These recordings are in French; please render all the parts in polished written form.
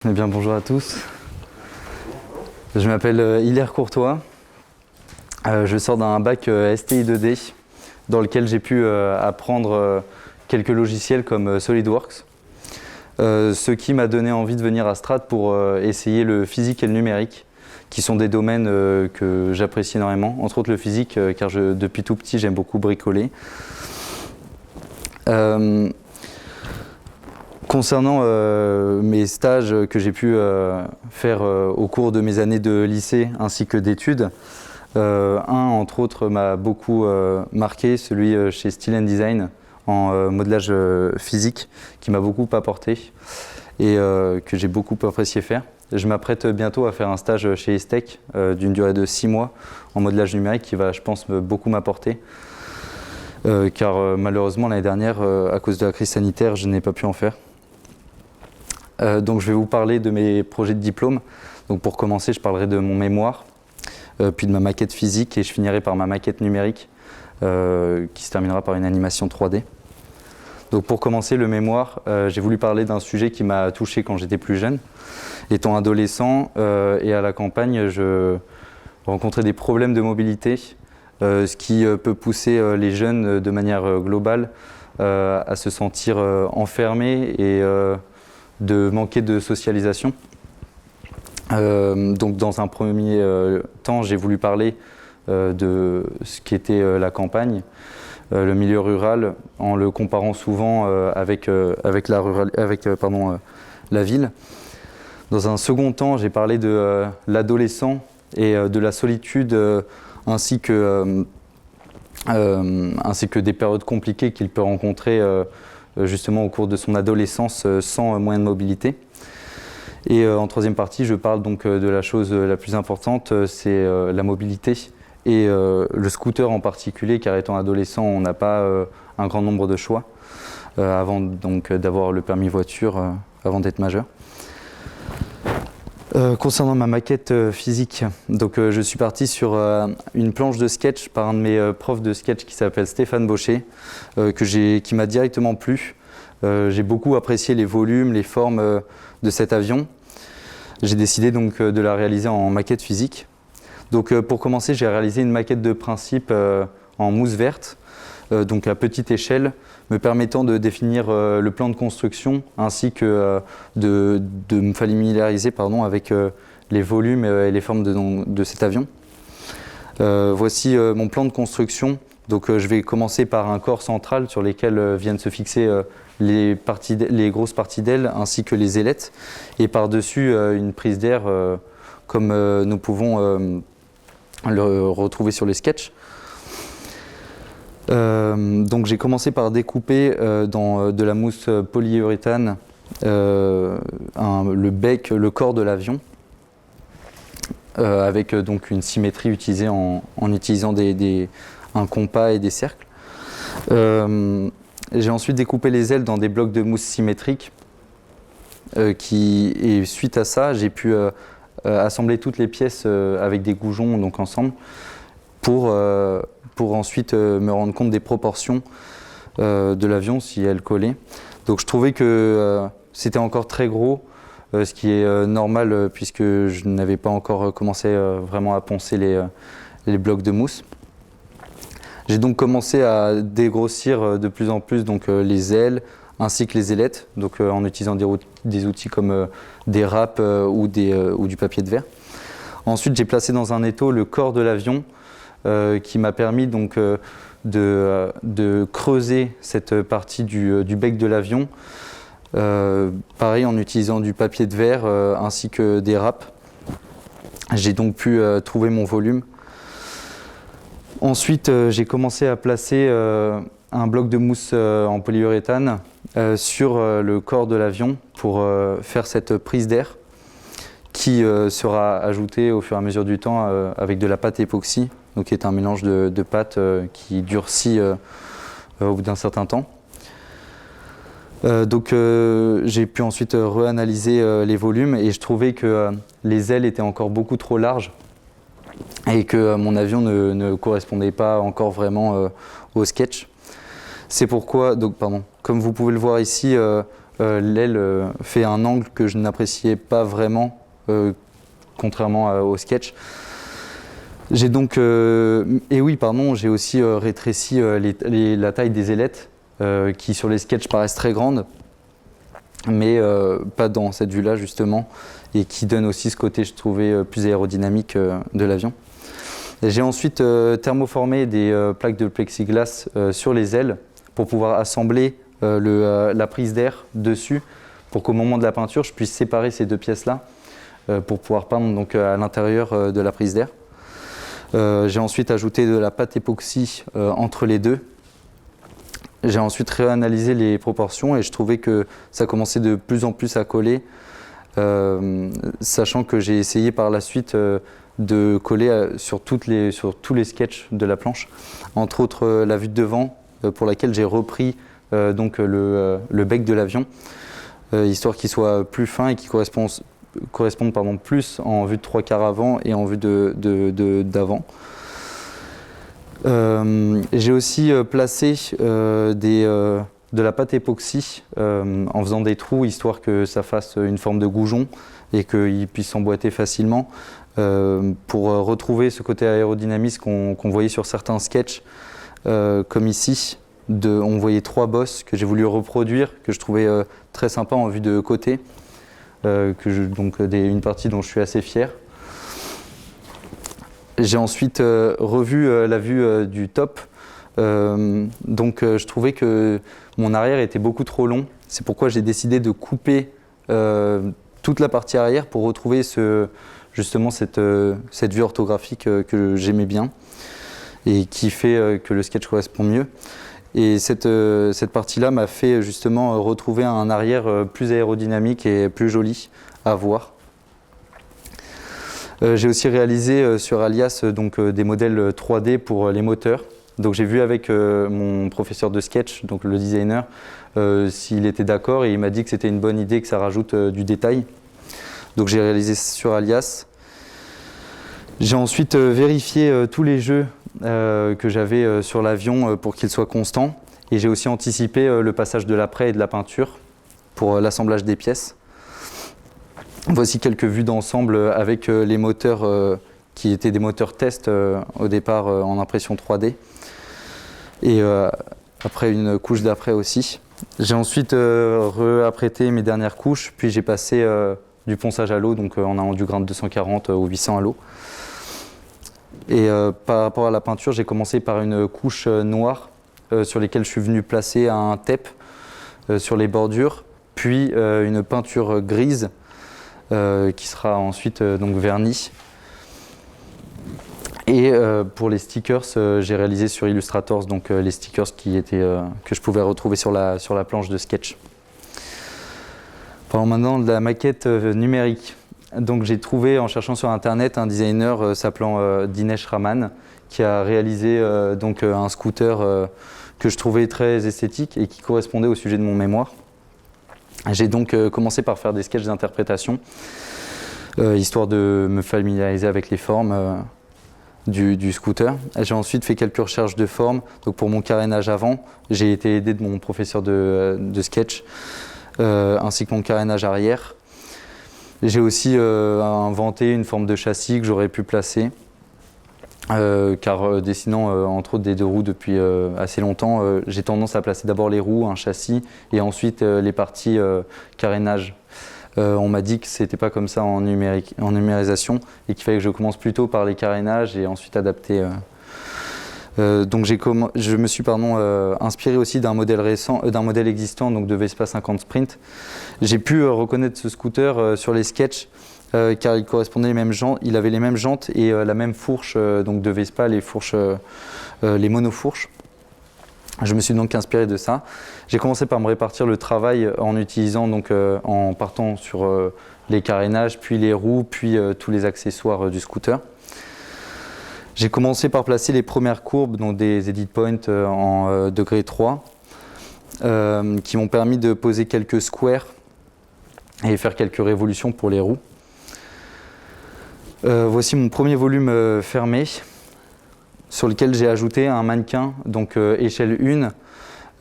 Eh bien, bonjour à tous. Je m'appelle Hilaire Courtois. Je sors d'un bac STI 2D dans lequel j'ai pu apprendre quelques logiciels comme SolidWorks. Ce qui m'a donné envie de venir à Strat pour essayer le physique et le numérique, qui sont des domaines que j'apprécie énormément. Entre autres le physique, car depuis tout petit, j'aime beaucoup bricoler. Concernant mes stages que j'ai pu faire au cours de mes années de lycée ainsi que d'études, un entre autres m'a beaucoup marqué, celui chez Steel & Design en modelage physique, qui m'a beaucoup apporté et que j'ai beaucoup apprécié faire. Je m'apprête bientôt à faire un stage chez Estech d'une durée de 6 mois en modelage numérique qui va, je pense, beaucoup m'apporter. Car malheureusement l'année dernière, à cause de la crise sanitaire, je n'ai pas pu en faire. Donc je vais vous parler de mes projets de diplôme. Donc pour commencer, je parlerai de mon mémoire, puis de ma maquette physique et je finirai par ma maquette numérique qui se terminera par une animation 3D. Donc pour commencer le mémoire, j'ai voulu parler d'un sujet qui m'a touché quand j'étais plus jeune. Étant adolescent et à la campagne, je rencontrais des problèmes de mobilité, ce qui peut pousser les jeunes de manière globale à se sentir enfermés et de manquer de socialisation. Donc dans un premier temps, j'ai voulu parler de ce qu'était la campagne, le milieu rural, en le comparant souvent avec la ville. Dans un second temps, j'ai parlé de l'adolescent et de la solitude ainsi que des périodes compliquées qu'il peut rencontrer justement au cours de son adolescence sans moyen de mobilité. Et en troisième partie, je parle donc de la chose la plus importante, c'est la mobilité et le scooter en particulier, car étant adolescent, on n'a pas un grand nombre de choix avant donc d'avoir le permis voiture, avant d'être majeur. Concernant ma maquette physique, donc je suis parti sur une planche de sketch par un de mes profs de sketch qui s'appelle Stéphane Baucher, qui m'a directement plu. J'ai beaucoup apprécié les volumes, les formes de cet avion. J'ai décidé donc de la réaliser en maquette physique. Donc pour commencer, j'ai réalisé une maquette de principe en mousse verte, donc à petite échelle, me permettant de définir le plan de construction ainsi que de me familiariser avec les volumes et les formes de cet avion. Voici mon plan de construction. Donc je vais commencer par un corps central sur lequel viennent se fixer les grosses parties d'ailes ainsi que les ailettes et par-dessus une prise d'air comme nous pouvons le retrouver sur les sketchs. Donc j'ai commencé par découper dans de la mousse polyuréthane le corps de l'avion avec donc une symétrie utilisée en utilisant un compas et des cercles. J'ai ensuite découpé les ailes dans des blocs de mousse symétriques et suite à ça j'ai pu assembler toutes les pièces avec des goujons donc ensemble pour ensuite me rendre compte des proportions de l'avion si elles collaient. Donc je trouvais que c'était encore très gros, ce qui est normal puisque je n'avais pas encore commencé vraiment à poncer les blocs de mousse. J'ai donc commencé à dégrossir de plus en plus donc, les ailes ainsi que les ailettes, donc, en utilisant des outils comme des râpes ou du papier de verre. Ensuite, j'ai placé dans un étau le corps de l'avion qui m'a permis donc, de creuser cette partie du bec de l'avion, pareil en utilisant du papier de verre ainsi que des râpes. J'ai donc pu trouver mon volume. Ensuite, j'ai commencé à placer un bloc de mousse en polyuréthane sur le corps de l'avion pour faire cette prise d'air qui sera ajoutée au fur et à mesure du temps avec de la pâte époxy, donc qui est un mélange de pâte qui durcit au bout d'un certain temps. Donc j'ai pu ensuite réanalyser les volumes et je trouvais que les ailes étaient encore beaucoup trop larges et que mon avion ne correspondait pas encore vraiment au sketch. C'est pourquoi, donc, comme vous pouvez le voir ici, l'aile fait un angle que je n'appréciais pas vraiment, contrairement au sketch. J'ai donc, j'ai aussi rétréci la taille des ailettes, qui sur les sketchs paraissent très grandes, mais pas dans cette vue-là justement, et qui donne aussi ce côté, je trouvais, plus aérodynamique de l'avion. J'ai ensuite thermoformé des plaques de plexiglas sur les ailes pour pouvoir assembler la prise d'air dessus, pour qu'au moment de la peinture, je puisse séparer ces deux pièces-là pour pouvoir peindre donc, à l'intérieur de la prise d'air. J'ai ensuite ajouté de la pâte époxy entre les deux. J'ai ensuite réanalysé les proportions et je trouvais que ça commençait de plus en plus à coller, sachant que j'ai essayé par la suite de coller sur tous les sketchs de la planche, entre autres la vue de devant pour laquelle j'ai repris donc le bec de l'avion, histoire qu'il soit plus fin et qu'il corresponde plus en vue de 3/4 avant et en vue d'avant. J'ai aussi placé de la pâte époxy en faisant des trous, histoire que ça fasse une forme de goujon et qu'il puisse s'emboîter facilement, pour retrouver ce côté aérodynamisme qu'on voyait sur certains sketchs, comme ici. On voyait 3 bosses que j'ai voulu reproduire, que je trouvais très sympa en vue de côté, une partie dont je suis assez fier. J'ai ensuite revu la vue du top, je trouvais que mon arrière était beaucoup trop long. C'est pourquoi j'ai décidé de couper toute la partie arrière pour retrouver justement cette vue orthographique que j'aimais bien et qui fait que le sketch correspond mieux. Et cette partie-là m'a fait justement retrouver un arrière plus aérodynamique et plus joli à voir. J'ai aussi réalisé sur Alias des modèles 3D pour les moteurs. Donc j'ai vu avec mon professeur de sketch, donc le designer, s'il était d'accord, et il m'a dit que c'était une bonne idée, que ça rajoute du détail. Donc j'ai réalisé sur Alias. J'ai ensuite vérifié tous les jeux que j'avais sur l'avion pour qu'ils soient constants. Et j'ai aussi anticipé le passage de l'après et de la peinture pour l'assemblage des pièces. Voici quelques vues d'ensemble avec les moteurs qui étaient des moteurs test au départ en impression 3D. Et après une couche d'après aussi. J'ai ensuite réapprêté mes dernières couches, puis j'ai passé du ponçage à l'eau, donc en allant du grain de 240 au 800 à l'eau. Et par rapport à la peinture, j'ai commencé par une couche noire sur lesquelles je suis venu placer un tape sur les bordures, puis une peinture grise qui sera ensuite vernie. Et pour les stickers, j'ai réalisé sur Illustrator les stickers que je pouvais retrouver sur la planche de sketch. Parlons maintenant de la maquette numérique. Donc j'ai trouvé en cherchant sur internet un designer s'appelant Dinesh Raman qui a réalisé un scooter que je trouvais très esthétique et qui correspondait au sujet de mon mémoire. J'ai donc commencé par faire des sketchs d'interprétation, histoire de me familiariser avec les formes du scooter. J'ai ensuite fait quelques recherches de formes. Donc pour mon carénage avant, j'ai été aidé de mon professeur de sketch, ainsi que mon carénage arrière. J'ai aussi inventé une forme de châssis que j'aurais pu placer, car dessinant entre autres des 2 roues depuis assez longtemps, j'ai tendance à placer d'abord les roues, un châssis, et ensuite les parties carénage. On m'a dit que c'était pas comme ça en numérisation et qu'il fallait que je commence plutôt par les carénages et ensuite adapter. Donc je me suis inspiré aussi d'un modèle existant, donc de Vespa 50 Sprint. J'ai pu reconnaître ce scooter sur les sketchs car il correspondait il avait les mêmes jantes et la même fourche donc de Vespa, les monofourches. Je me suis donc inspiré de ça. J'ai commencé par me répartir le travail en utilisant en partant sur les carénages, puis les roues, puis tous les accessoires du scooter. J'ai commencé par placer les premières courbes, donc des edit points en degré 3, qui m'ont permis de poser quelques squares et faire quelques révolutions pour les roues. Voici mon premier volume fermé, sur lequel j'ai ajouté un mannequin, donc échelle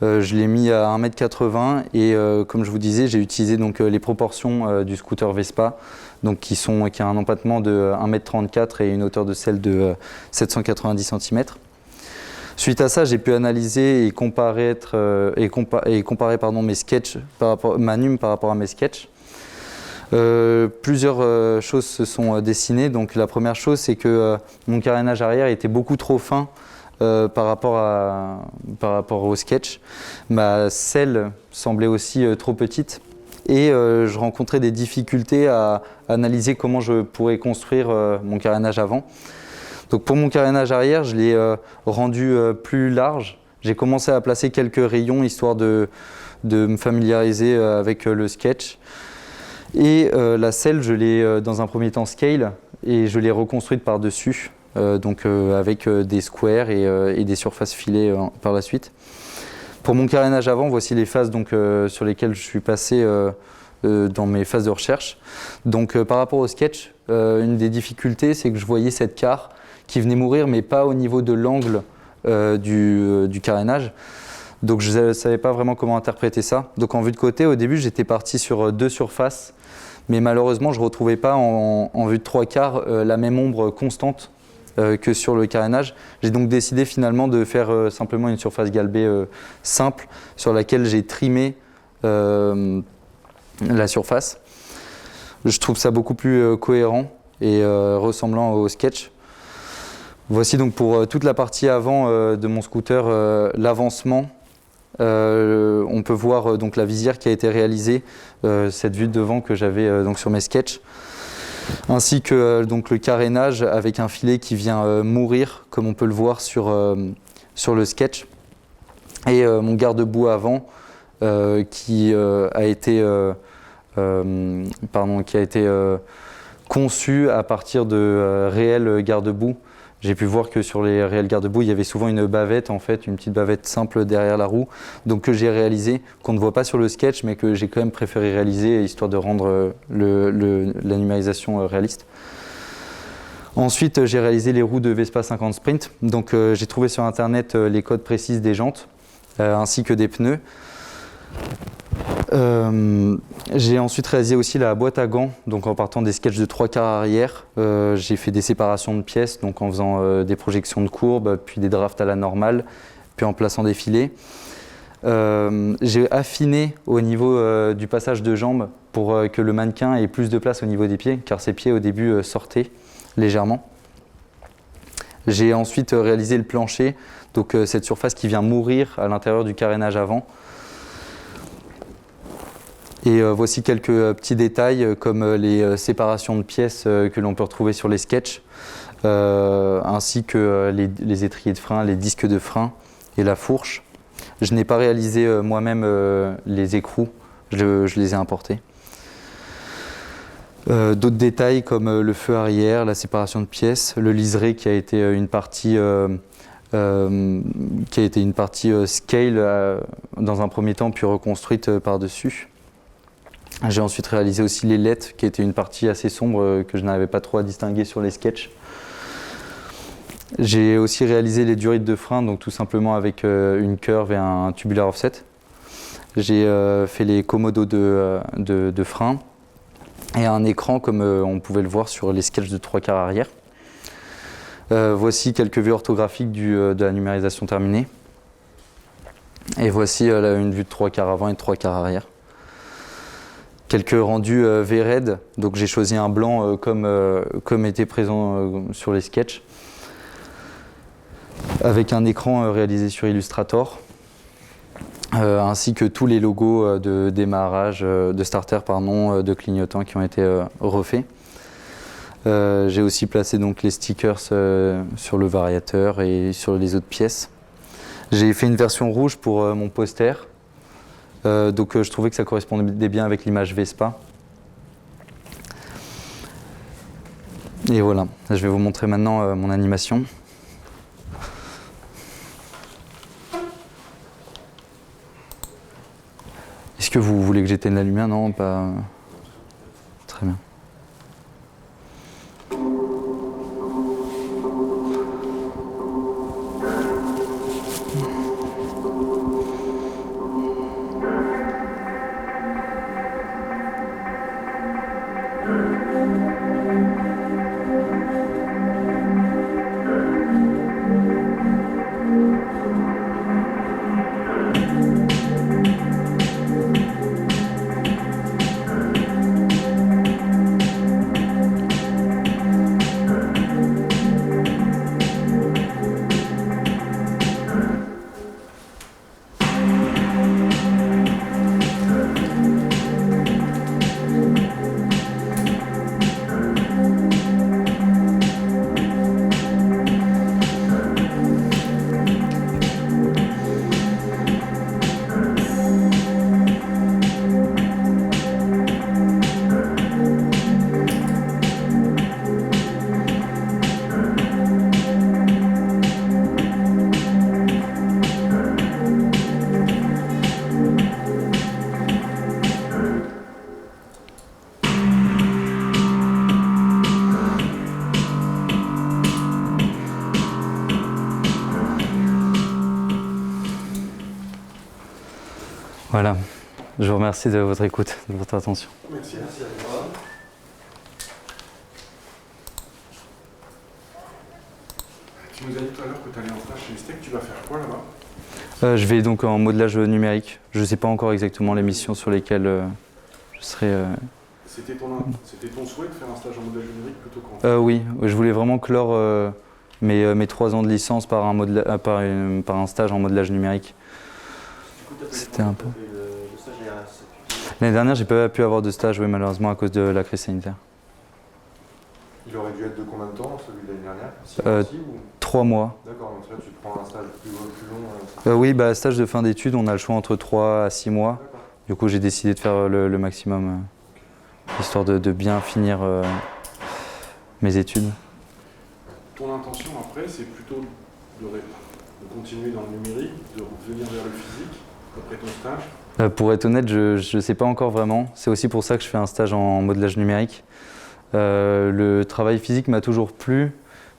1, Je l'ai mis à 1,80 m et comme je vous disais, j'ai utilisé donc, les proportions du scooter Vespa, donc, qui a un empattement de 1,34 m et une hauteur de selle de 790 cm. Suite à ça, j'ai pu analyser et comparer, mes sketchs, ma NUM par rapport à mes sketchs. Plusieurs choses se sont dessinées. Donc, la première chose, c'est que mon carénage arrière était beaucoup trop fin par rapport au sketch. Ma selle semblait aussi trop petite et je rencontrais des difficultés à analyser comment je pourrais construire mon carénage avant. Donc pour mon carénage arrière, je l'ai rendu plus large. J'ai commencé à placer quelques rayons histoire de me familiariser avec le sketch. Et la selle, je l'ai dans un premier temps scale et je l'ai reconstruite par-dessus. Avec des squares et des surfaces filées par la suite. Pour mon carénage avant, voici les phases sur lesquelles je suis passé dans mes phases de recherche. Donc par rapport au sketch, une des difficultés, c'est que je voyais cette carre qui venait mourir, mais pas au niveau de l'angle du carénage. Donc je ne savais pas vraiment comment interpréter ça. Donc en vue de côté, au début, j'étais parti sur 2 surfaces, mais malheureusement, je ne retrouvais pas en vue de 3/4 la même ombre constante que sur le carénage. J'ai donc décidé finalement de faire simplement une surface galbée simple sur laquelle j'ai trimé la surface. Je trouve ça beaucoup plus cohérent et ressemblant au sketch. Voici donc pour toute la partie avant de mon scooter l'avancement. On peut voir donc la visière qui a été réalisée, cette vue de devant que j'avais donc sur mes sketchs. Ainsi que donc le carénage avec un filet qui vient mourir, comme on peut le voir sur le sketch. Et mon garde-boue avant qui a été conçu à partir de réels garde-boue. J'ai pu voir que sur les réels garde-boue, il y avait souvent une bavette, en fait, une petite bavette simple derrière la roue, donc que j'ai réalisé, qu'on ne voit pas sur le sketch, mais que j'ai quand même préféré réaliser, histoire de rendre la numérisation réaliste. Ensuite, j'ai réalisé les roues de Vespa 50 Sprint. Donc, j'ai trouvé sur internet les codes précis des jantes, ainsi que des pneus. J'ai ensuite réalisé aussi la boîte à gants, donc en partant des sketchs de 3/4 arrière. J'ai fait des séparations de pièces, donc en faisant des projections de courbes, puis des drafts à la normale, puis en plaçant des filets. J'ai affiné au niveau du passage de jambes pour que le mannequin ait plus de place au niveau des pieds, car ses pieds au début sortaient légèrement. J'ai ensuite réalisé le plancher, donc cette surface qui vient mourir à l'intérieur du carénage avant. Et voici quelques petits détails comme les séparations de pièces que l'on peut retrouver sur les sketchs, ainsi que les étriers de frein, les disques de frein et la fourche. Je n'ai pas réalisé moi-même les écrous, je les ai importés. D'autres détails comme le feu arrière, la séparation de pièces, le liseré qui a été une partie scale dans un premier temps puis reconstruite par-dessus. J'ai ensuite réalisé aussi l'ailette qui était une partie assez sombre que je n'arrivais pas trop à distinguer sur les sketchs. J'ai aussi réalisé les durites de frein, donc tout simplement avec une curve et un tubular offset. J'ai fait les commodos de frein et un écran comme on pouvait le voir sur les sketchs de 3/4 arrière. Voici quelques vues orthographiques de la numérisation terminée. Et voici une vue de 3/4 avant et de 3/4 arrière. Quelques rendus V-Red, donc j'ai choisi un blanc comme était présent sur les sketchs, avec un écran réalisé sur Illustrator, ainsi que tous les logos de démarrage, de starter, de clignotants qui ont été refaits. J'ai aussi placé donc les stickers sur le variateur et sur les autres pièces. J'ai fait une version rouge pour mon poster. Donc je trouvais que ça correspondait bien avec l'image Vespa. Et voilà, je vais vous montrer maintenant mon animation. Est-ce que vous voulez que j'éteigne la lumière? Non, pas. Très bien. Voilà, je vous remercie de votre écoute, de votre attention. Merci. Merci à toi. Tu nous as dit tout à l'heure que tu allais en stage chez Estec. Tu vas faire quoi là-bas? Je vais donc en modelage numérique. Je ne sais pas encore exactement les missions sur lesquelles je serai. C'était ton souhait de faire un stage en modelage numérique plutôt qu'en... Oui, je voulais vraiment clore mes 3 ans de licence par un stage en modelage numérique. C'était un peu... Le stage L'année dernière, j'ai pas pu avoir de stage, oui, malheureusement, à cause de la crise sanitaire. Il aurait dû être de combien de temps, celui de l'année dernière? 6 mois aussi, ou... 3 mois. D'accord, donc là tu prends un stage plus long. Oui, stage de fin d'études, on a le choix entre 3 à 6 mois. Du coup, j'ai décidé de faire le maximum, histoire de bien finir mes études. Ton intention après, c'est plutôt de continuer dans le numérique, de revenir vers le physique après ton stage? Pour être honnête, je ne sais pas encore vraiment. C'est aussi pour ça que je fais un stage en modelage numérique. Le travail physique m'a toujours plu,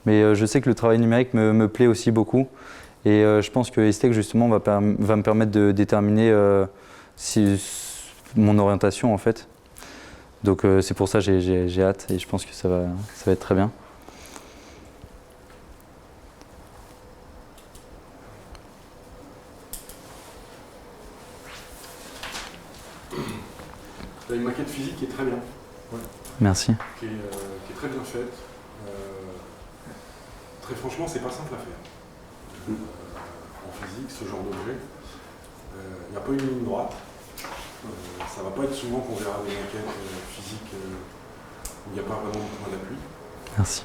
mais je sais que le travail numérique me plaît aussi beaucoup. Et je pense que Estec justement va me permettre de déterminer mon orientation en fait. Donc c'est pour ça que j'ai hâte et je pense que ça va être très bien. Tu as une maquette physique qui est très bien. Ouais. Merci. Qui est très bien faite. Très franchement, c'est pas simple à faire. En physique, ce genre d'objet. Il n'y a pas une ligne droite. Ça va pas être souvent qu'on verra des maquettes physiques où il n'y a pas vraiment de point d'appui. Merci.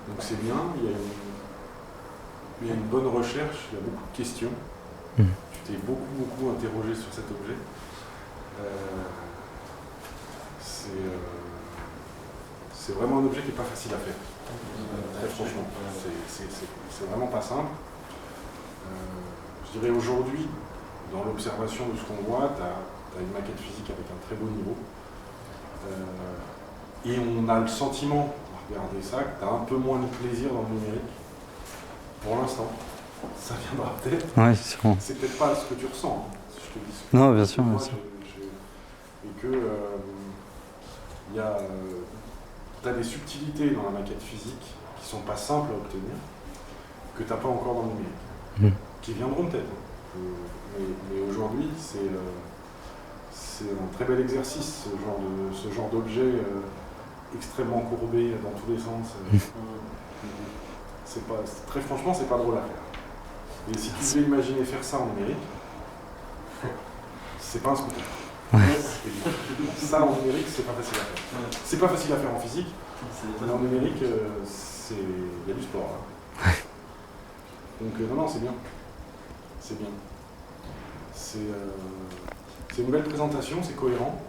Donc c'est bien, il y a une bonne recherche, il y a beaucoup de questions. Tu t'es beaucoup interrogé sur cet objet. C'est vraiment un objet qui n'est pas facile à faire. Très franchement, c'est vraiment pas simple. Je dirais aujourd'hui, dans l'observation de ce qu'on voit, tu as une maquette physique avec un très beau niveau. Et on a le sentiment, à regarder ça, que tu as un peu moins de plaisir dans le numérique. Pour l'instant. Ça viendra peut-être. Oui, sûrement. C'est peut-être pas ce que tu ressens, hein, si je te dis ce que non, bien sûr, bien sûr. Et que tu as des subtilités dans la maquette physique qui sont pas simples à obtenir, que tu n'as pas encore dans le numérique. Qui viendront peut-être. Mais aujourd'hui, c'est un très bel exercice, ce genre d'objet extrêmement courbé dans tous les sens. Très franchement, c'est pas drôle à faire. Et si tu devais imaginer faire ça en numérique, c'est pas un scooter. Ça en numérique, c'est pas facile à faire. C'est pas facile à faire en physique, mais en numérique, il y a du sport. Hein. Donc non, c'est bien. C'est bien. C'est une belle présentation, c'est cohérent.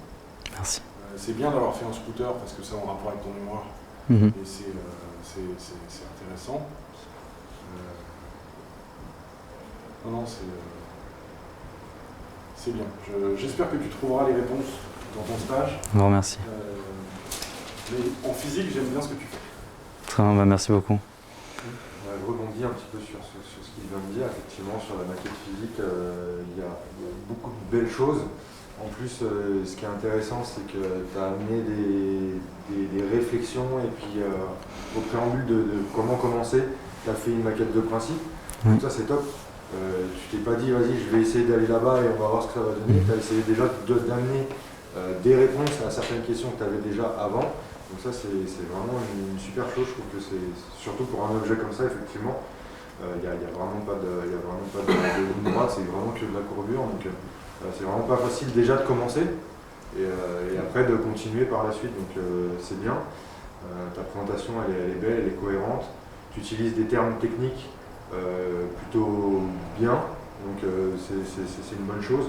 Merci. C'est bien d'avoir fait un scooter parce que ça en rapport avec ton mémoire. Et c'est intéressant. Non, c'est bien. J'espère que tu trouveras les réponses dans ton stage. Je vous remercie. Mais en physique, j'aime bien ce que tu fais. Très bien, merci beaucoup. Je rebondis un petit peu sur ce qu'il vient de dire. Effectivement, sur la maquette physique, il y a beaucoup de belles choses. En plus, ce qui est intéressant, c'est que tu as amené des réflexions et puis au préambule de comment commencer, tu as fait une maquette de principe. Donc ça, c'est top. Tu t'es pas dit, vas-y, je vais essayer d'aller là-bas et on va voir ce que ça va donner. Tu as essayé déjà d'amener des réponses à certaines questions que tu avais déjà avant. Donc ça, c'est vraiment une super chose. Je trouve que c'est, surtout pour un objet comme ça, effectivement, il n'y a vraiment pas de ligne droite, c'est vraiment que de la courbure. Donc c'est vraiment pas facile déjà de commencer et après de continuer par la suite. Donc c'est bien. Ta présentation, elle est belle, elle est cohérente. Tu utilises des termes techniques plutôt bien, donc c'est une bonne chose.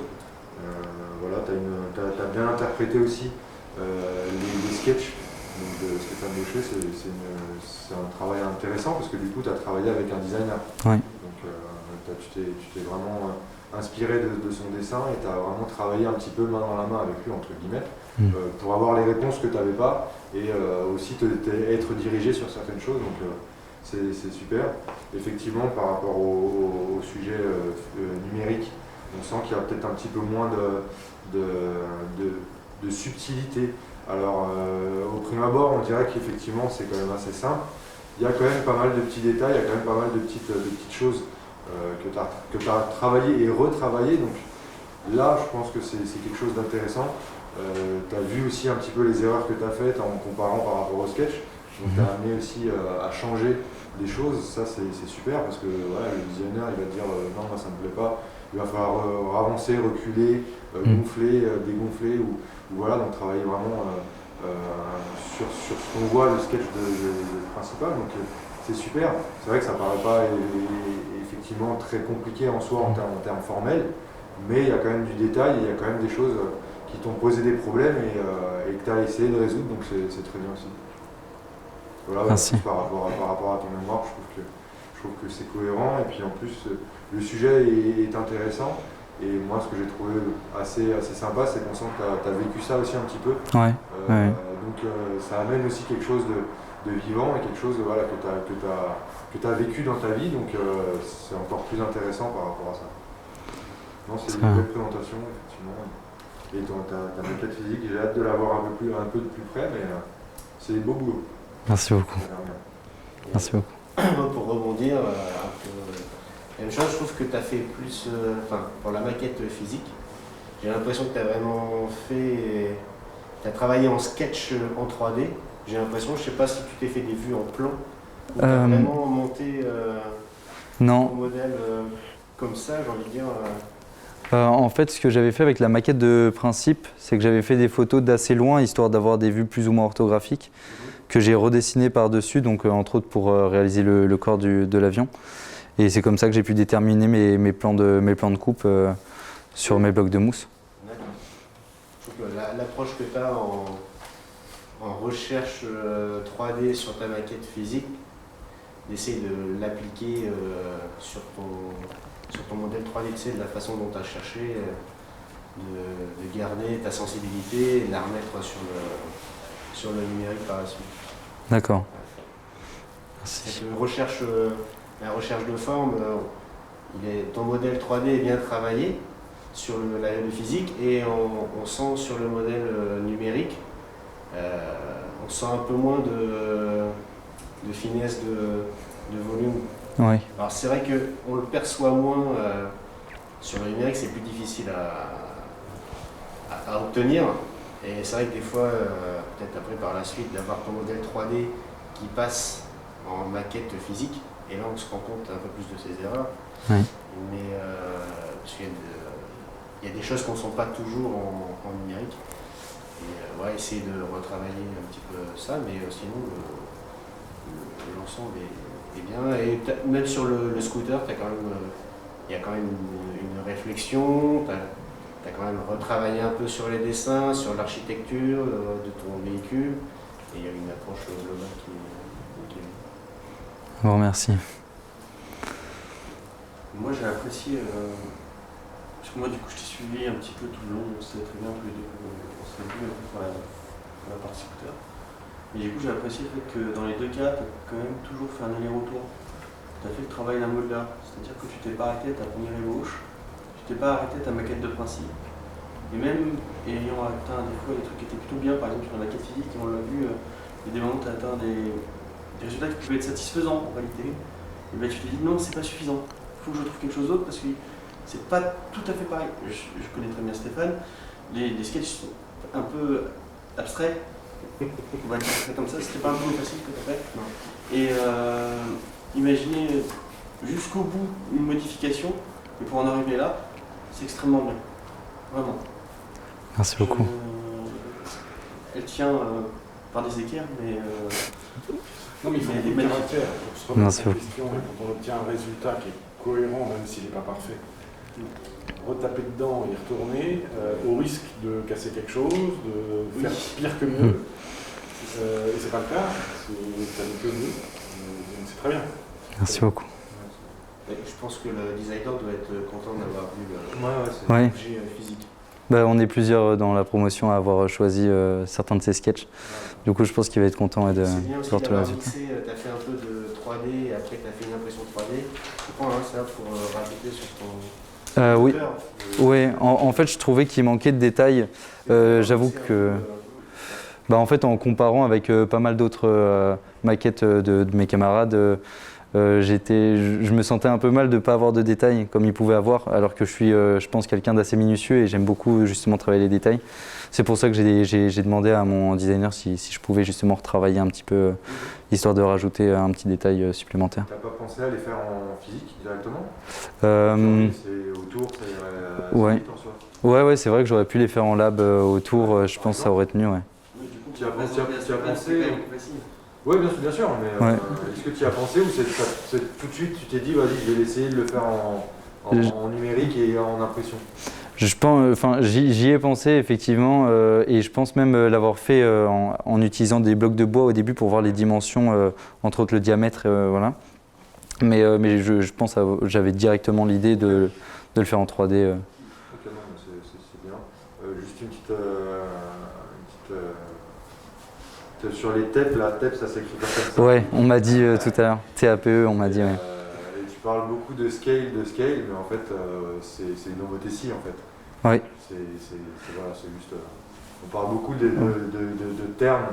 Voilà, tu as bien interprété aussi les sketchs de Stéphane Baucher. C'est un travail intéressant parce que du coup tu as travaillé avec un designer. Oui. Donc tu t'es vraiment inspiré de son dessin et tu as vraiment travaillé un petit peu main dans la main avec lui, entre guillemets, pour avoir les réponses que tu n'avais pas et aussi être dirigé sur certaines choses. Donc c'est super. Effectivement, par rapport au sujet numérique, sent qu'il y a peut-être un petit peu moins de subtilité. Alors, au prime abord, on dirait qu'effectivement, c'est quand même assez simple. Il y a quand même pas mal de petits détails, il y a quand même pas mal de petites choses que tu as travaillé et retravaillé. Donc là, je pense que c'est quelque chose d'intéressant. Tu as vu aussi un petit peu les erreurs que tu as faites en comparant par rapport au sketch. Donc tu as amené aussi à changer des choses. Ça, c'est super parce que voilà, le designer, il va te dire non, moi, ça ne me plaît pas. Il va falloir avancer, reculer, gonfler, dégonfler ou voilà, donc travailler vraiment sur ce qu'on voit, le sketch principal. Donc c'est super. C'est vrai que ça paraît pas effectivement très compliqué en soi en termes formels, mais il y a quand même du détail et il y a quand même des choses qui t'ont posé des problèmes et que tu as essayé de résoudre, donc c'est très bien aussi. Voilà, Merci. par rapport à ton mémoire, je trouve que c'est cohérent et puis en plus le sujet est intéressant. Et moi, ce que j'ai trouvé assez sympa, c'est qu'on sent que tu as vécu ça aussi un petit peu. Ouais. Donc ça amène aussi quelque chose de vivant et quelque chose voilà, que t'as vécu dans ta vie. Donc c'est encore plus intéressant par rapport à ça. Non, c'est une belle présentation, effectivement. Et ta maquette physique, j'ai hâte de la voir un peu de plus près, mais c'est beau boulot. Merci beaucoup. Merci beaucoup. Pour rebondir un peu, même chose, je trouve que tu as fait plus, pour la maquette physique, j'ai l'impression que tu as vraiment fait, tu as travaillé en sketch en 3D. J'ai l'impression, je sais pas si tu t'es fait des vues en plan, ou tu as vraiment monté non. ton modèle comme ça, j'ai envie de dire. En fait, ce que j'avais fait avec la maquette de principe, c'est que j'avais fait des photos d'assez loin, histoire d'avoir des vues plus ou moins orthographiques, que j'ai redessinées par-dessus, donc entre autres pour réaliser le corps de l'avion. Et c'est comme ça que j'ai pu déterminer mes plans de coupe sur mes blocs de mousse. D'accord. Je trouve que l'approche que tu as en recherche 3D sur ta maquette physique, d'essayer de l'appliquer sur ton modèle 3D, tu sais, de la façon dont tu as cherché de garder ta sensibilité et de la remettre sur le numérique par la suite. D'accord. Cette recherche, la recherche de forme, ton modèle 3D est bien travaillé sur la physique et on sent sur le modèle numérique, on sent un peu moins de finesse de volume. Oui. Alors c'est vrai qu'on le perçoit moins sur le numérique, c'est plus difficile à obtenir. Et c'est vrai que des fois, peut-être après par la suite, d'avoir ton modèle 3D qui passe en maquette physique, et là on se rend compte un peu plus de ses erreurs. Oui. Mais parce qu'il y a des choses qu'on ne sent pas toujours en numérique. Et ouais, essayer de retravailler un petit peu ça, mais sinon l'ensemble est bien. Et même sur le scooter, il y a quand même une réflexion. Tu as quand même retravaillé un peu sur les dessins, sur l'architecture de ton véhicule, et il y a une approche globale qui est... Je vous remercie. Moi j'ai apprécié, parce que moi du coup je t'ai suivi un petit peu tout le long, on savait très bien tous les deux qu'on serait vus pour la partie scooter. Mais du coup j'ai apprécié le fait que dans les deux cas, tu as quand même toujours fait un aller-retour. Tu as fait le travail d'un modeleur, c'est-à-dire que tu t'es pas arrêté à ta première ébauche, tu t'es pas arrêté à ta maquette de principe. Et même ayant atteint des fois des trucs qui étaient plutôt bien, par exemple sur la maquette physique, on l'a vu, il y a des moments où tu as atteint des résultats qui pouvaient être satisfaisants en réalité. Et bien tu te dis non, c'est pas suffisant, il faut que je trouve quelque chose d'autre parce que c'est pas tout à fait pareil. Je connais très bien Stéphane, les sketchs sont un peu abstraits, on va dire ça comme ça, c'était pas un peu facile que tu as fait. Non. Et imaginez jusqu'au bout une modification, et pour en arriver là, c'est extrêmement bien. Vraiment. Merci beaucoup. Elle tient par des équerres, mais... Non, mais il faut des des caractères pour se remettre Merci en beaucoup. question et quand on obtient un résultat qui est cohérent, même s'il n'est pas parfait. Retaper dedans et y retourner, au risque de casser quelque chose, de faire pire que mieux. Et c'est pas le cas, c'est que mieux. Donc c'est très bien. Merci beaucoup. Je pense que le designer doit être content d'avoir vu Ouais. l'objet physique. Bah, on est plusieurs dans la promotion à avoir choisi certains de ces sketchs. Du coup, je pense qu'il va être content et de C'est bien aussi voir tous les d'avoir résultats. mixé, tu as fait un peu de 3D et après tu as fait une impression 3D. Je prends ça pour rajouter sur ton Oui. scooter. Ouais, en fait, je trouvais qu'il manquait de détails. J'avoue que, en fait, en comparant avec pas mal d'autres maquettes de mes camarades, je me sentais un peu mal de ne pas avoir de détails comme ils pouvaient avoir, alors que je suis, je pense, quelqu'un d'assez minutieux et j'aime beaucoup justement travailler les détails. C'est pour ça que j'ai demandé à mon designer si je pouvais justement retravailler un petit peu, histoire de rajouter un petit détail supplémentaire. T'as pas pensé à les faire en physique directement? C'est autour, ouais. vite en soi. Ouais, c'est vrai que j'aurais pu les faire en lab autour, je pense que ça aurait tenu, ouais. Oui, du coup, Tu as pensé c'est quand même plus facile. Oui, bien sûr, mais Ouais. est-ce que tu y as pensé ou tout de suite tu t'es dit, vas-y, je vais essayer de le faire en numérique et en impression? Je pense, enfin, j'y ai pensé effectivement, et je pense même l'avoir fait en utilisant des blocs de bois au début pour voir les dimensions, entre autres le diamètre, voilà. Mais je pense que j'avais directement l'idée de le faire en 3D. Ok, non, c'est bien. Juste une petite sur les TEP, la TEP ça s'écrit pas comme ça. Ouais, on m'a dit tout à l'heure, TAPE, on m'a dit. Ouais. Et tu parles beaucoup de scale, mais en fait c'est une nouveauté-ci en fait. Oui. Voilà, c'est juste. On parle beaucoup de termes,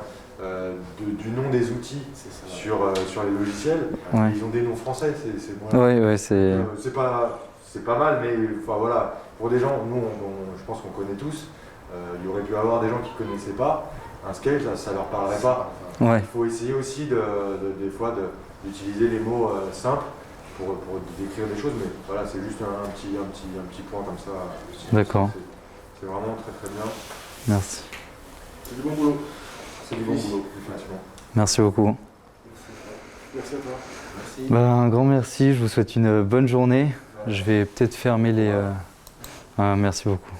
du nom des outils sur les logiciels. Ouais. Ils ont des noms français, c'est voilà. Ouais, c'est. C'est pas mal, mais enfin voilà, pour des gens, nous, je pense qu'on connaît tous. Il y aurait pu y avoir des gens qui ne connaissaient pas. Un scale, ça leur parlerait pas. Ouais. Il faut essayer aussi des fois d'utiliser les mots simples pour décrire des choses, mais voilà, c'est juste un petit point comme ça. D'accord. C'est vraiment très très bien. Merci. C'est du bon boulot. C'est du bon boulot, effectivement. Merci beaucoup. Merci à toi. Merci. Un grand merci, je vous souhaite une bonne journée. Je vais peut-être fermer les... merci beaucoup.